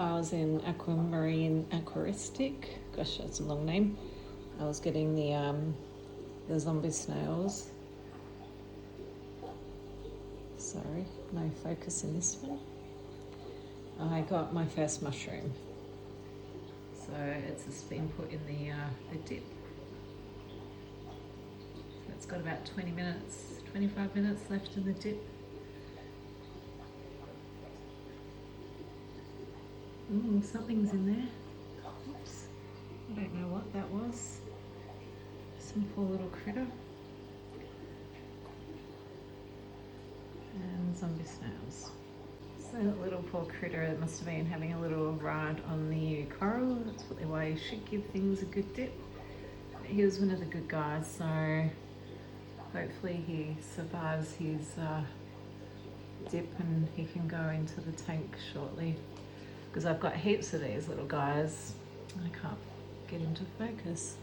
I was in Aquamarine Aquaristic. Gosh, that's a long name. I was getting the zombie snails. Sorry, no focus in this one. I got my first mushroom. So it's just been put in the dip. So it's got about 20 minutes, 25 minutes left in the dip. Something's in there. Oops. I don't know what that was. Some poor little critter. And zombie snails. So that little poor critter must have been having a little ride on the coral. That's why you should give things a good dip. He was one of the good guys, so hopefully he survives his dip and he can go into the tank shortly. Because I've got heaps of these little guys. I can't get into focus.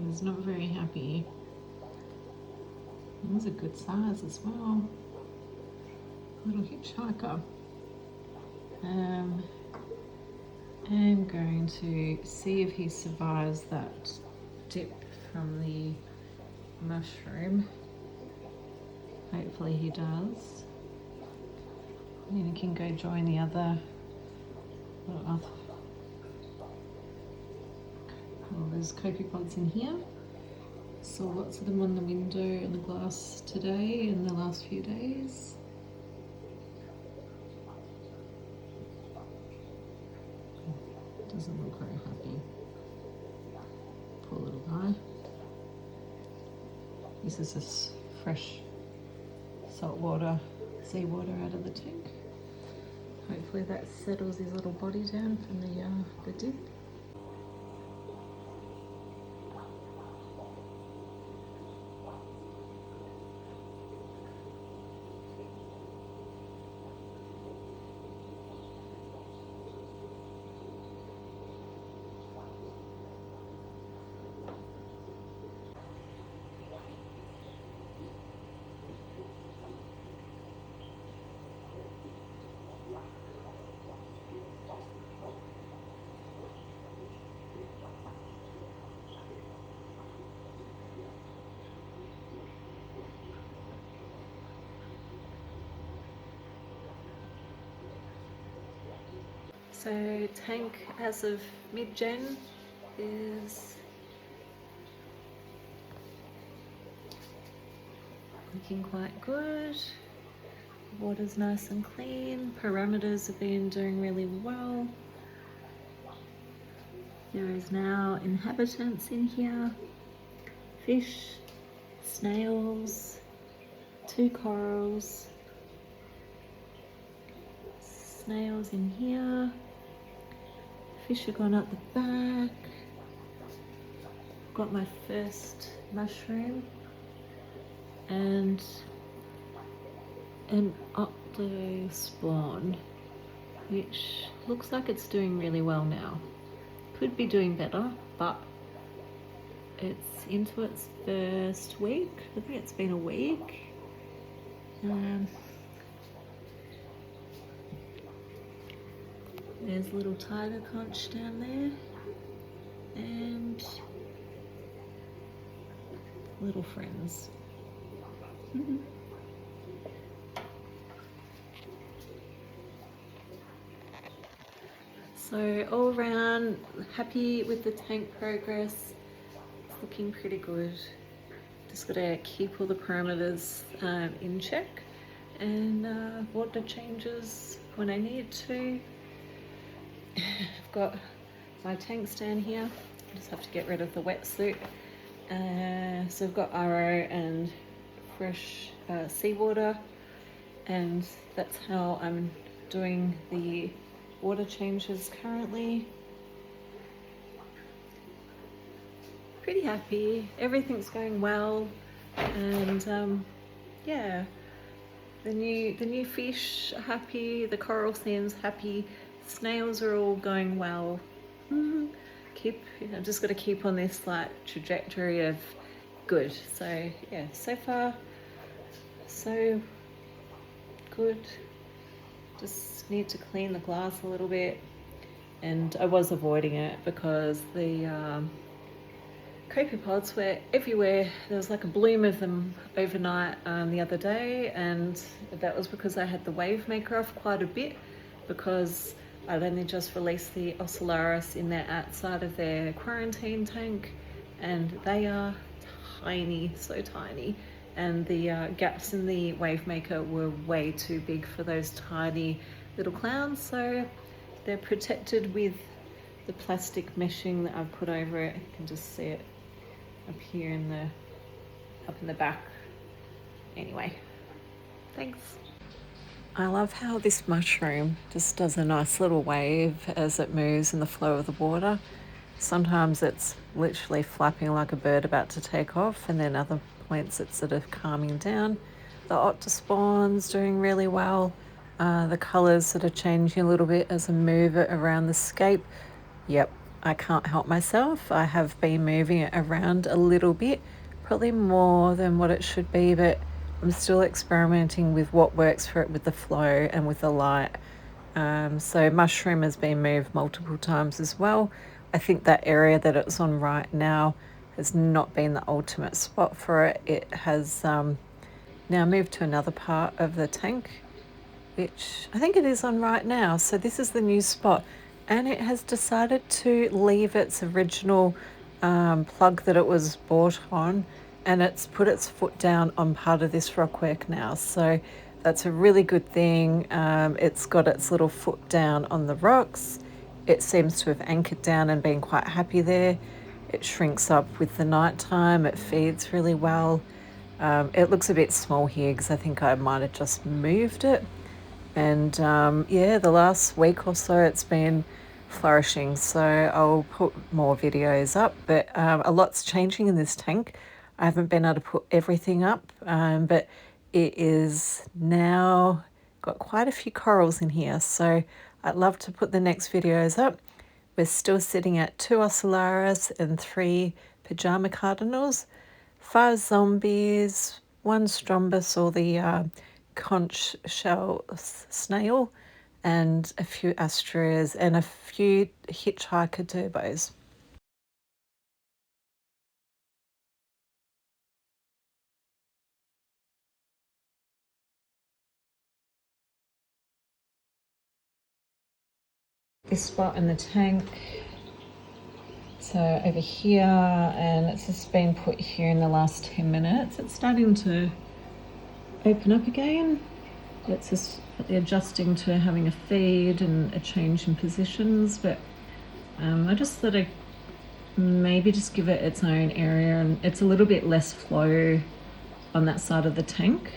He's not very happy. He's a good size as well. Little hitchhiker. I'm going to see if he survives that dip from the mushroom. Hopefully he does. And then he can go join the other. Oh, there's copepods in here. Saw lots of them on the window and the glass today and the last few days. Doesn't look very happy. Poor little guy. This is just fresh salt water, seawater out of the tank. Hopefully that settles his little body down from the dip. So tank as of mid-Jan is looking quite good. Water's nice and clean. Parameters have been doing really well. There is now inhabitants in here. Fish, snails, 2 corals, snails in here. Fish have gone up the back. Got my first mushroom and an octo spawn, which looks like it's doing really well now. Could be doing better, but it's into its first week. I think it's been a week. There's a little tiger conch down there and little friends. So all around, happy with the tank progress. It's looking pretty good. Just got to keep all the parameters in check and water changes when I need to. I've got my tanks down here. I just have to get rid of the wetsuit. So I've got RO and fresh seawater, and that's how I'm doing the water changes currently. Pretty happy. Everything's going well, and yeah, the new fish are happy. The coral seems happy. Snails are all going well. I've just got to keep on this trajectory of good. So yeah, so far so good. good. Just need to clean the glass a little bit, and I was avoiding it because the copepods were everywhere. There was like a bloom of them overnight the other day, and that was because I had the wave maker off quite a bit, because I'd only just released the Ocellaris in their outside of their quarantine tank, and they are tiny, so tiny, and the gaps in the wave maker were way too big for those tiny little clowns, so they're protected with the plastic meshing that I've put over it. You can just see it up here up in the back. Anyway, thanks. I love how this mushroom just does a nice little wave as it moves in the flow of the water. Sometimes it's literally flapping like a bird about to take off, and then other points it's sort of calming down. The octospawn's doing really well. The colours sort of changing a little bit as I move it around the scape. Yep, I can't help myself. I have been moving it around a little bit, probably more than what it should be, but I'm still experimenting with what works for it with the flow and with the light. So mushroom has been moved multiple times as well. I think that area that it's on right now has not been the ultimate spot for it. It has now moved to another part of the tank, which I think it is on right now. So this is the new spot, and it has decided to leave its original plug that it was bought on, and it's put its foot down on part of this rockwork now. So that's a really good thing. It's got its little foot down on the rocks. It seems to have anchored down and been quite happy there. It shrinks up with the nighttime. It feeds really well. It looks a bit small here because I think I might have just moved it. And yeah, the last week or so it's been flourishing. So I'll put more videos up, but a lot's changing in this tank. I haven't been able to put everything up, but it is now got quite a few corals in here. So I'd love to put the next videos up. We're still sitting at 2 Ocellaris and 3 pajama cardinals, 5 zombies, 1 strombus, or the conch shell snail, and a few astras and a few hitchhiker turbos. This spot in the tank, so over here, and it's just been put here in the last 10 minutes. It's starting to open up again. It's just adjusting to having a feed and a change in positions, but I just thought I'd maybe just give it its own area, and it's a little bit less flow on that side of the tank.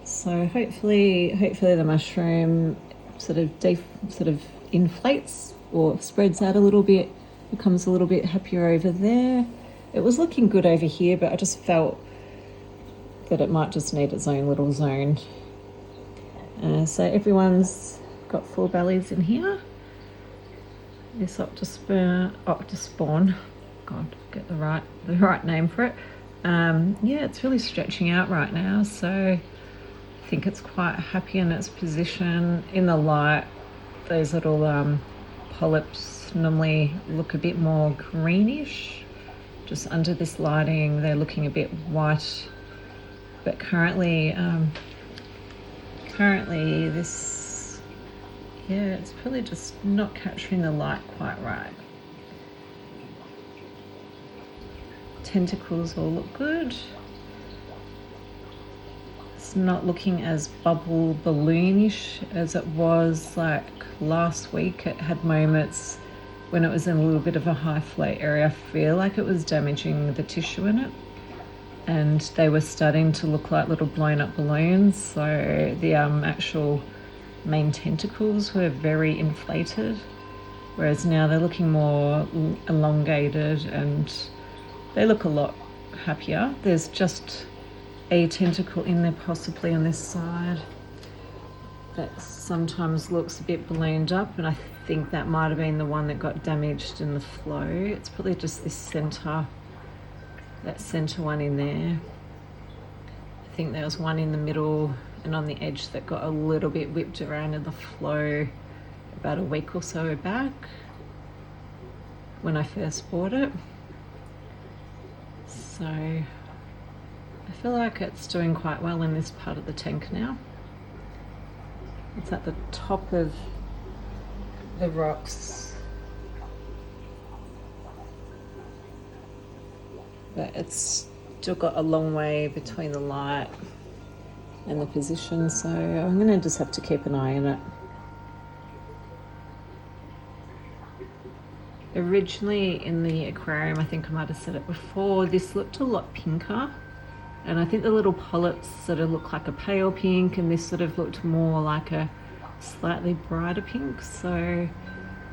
So hopefully the mushroom sort of inflates or spreads out a little bit, becomes a little bit happier over there. It was looking good over here, but I just felt that it might just need its own little zone. So everyone's got full bellies in here. This octospawn, God, get the right name for it. Yeah, it's really stretching out right now, so I think it's quite happy in its position. In the light, those little polyps normally look a bit more greenish. Just under this lighting, they're looking a bit white. But currently this, yeah, it's probably just not capturing the light quite right. Tentacles all look good. It's not looking as bubble balloonish as it was like last week. It had moments when it was in a little bit of a high flow area. I feel like it was damaging the tissue in it, and they were starting to look like little blown up balloons. So the actual main tentacles were very inflated, whereas now they're looking more elongated and they look a lot happier. There's just a tentacle in there possibly on this side that sometimes looks a bit ballooned up, and I think that might have been the one that got damaged in the flow. It's probably just this center, that center one in there. I think there was one in the middle and on the edge that got a little bit whipped around in the flow about a week or so back when I first bought it. So I feel like it's doing quite well in this part of the tank now. It's at the top of the rocks, but it's still got a long way between the light and the position, so I'm going to just have to keep an eye on it. Originally in the aquarium, I think I might have said it before, this looked a lot pinker, and I think the little polyps sort of look like a pale pink, and this sort of looked more like a slightly brighter pink. So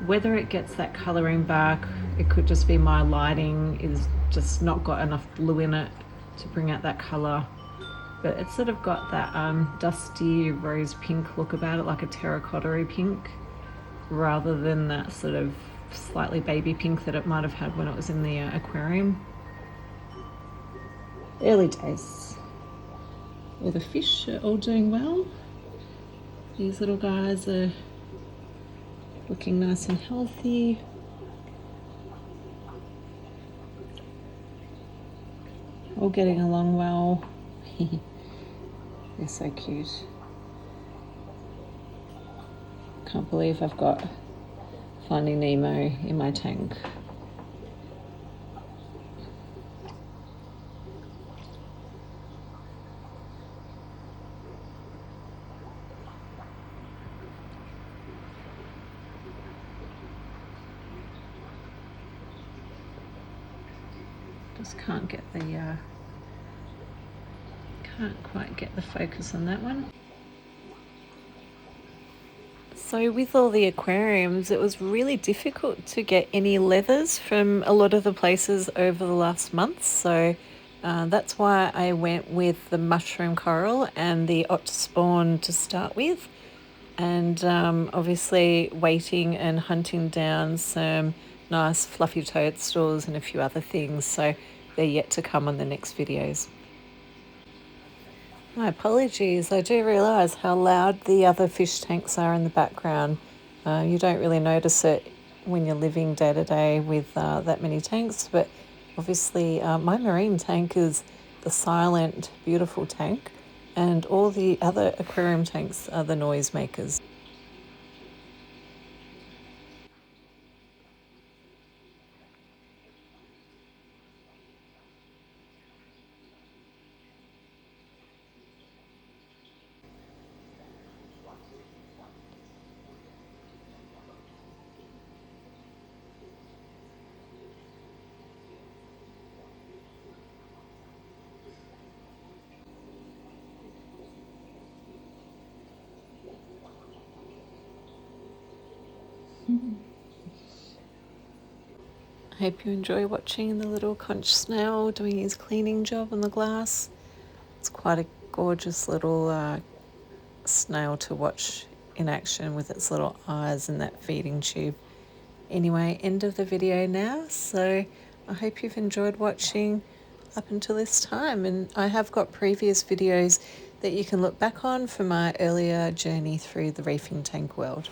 whether it gets that colouring back, it could just be my lighting is just not got enough blue in it to bring out that colour. But it's sort of got that dusty rose pink look about it, like a terracotta-y pink, rather than that sort of slightly baby pink that it might have had when it was in the aquarium. Early days. All the fish are all doing well. These little guys are looking nice and healthy. All getting along well. They're so cute. Can't believe I've got Finding Nemo in my tank. Just can't get the can't quite get the focus on that one. So with all the aquariums, it was really difficult to get any leathers from a lot of the places over the last month. So that's why I went with the mushroom coral and the octospawn to start with. And obviously waiting and hunting down some nice fluffy toadstools and a few other things. So they're yet to come on the next videos. My apologies, I do realise how loud the other fish tanks are in the background. You don't really notice it when you're living day to day with that many tanks, but obviously my marine tank is the silent, beautiful tank, and all the other aquarium tanks are the noisemakers. I hope you enjoy watching the little conch snail doing his cleaning job on the glass. It's quite a gorgeous little snail to watch in action with its little eyes and that feeding tube. Anyway, end of the video now, so I hope you've enjoyed watching up until this time, and I have got previous videos that you can look back on for my earlier journey through the reefing tank world.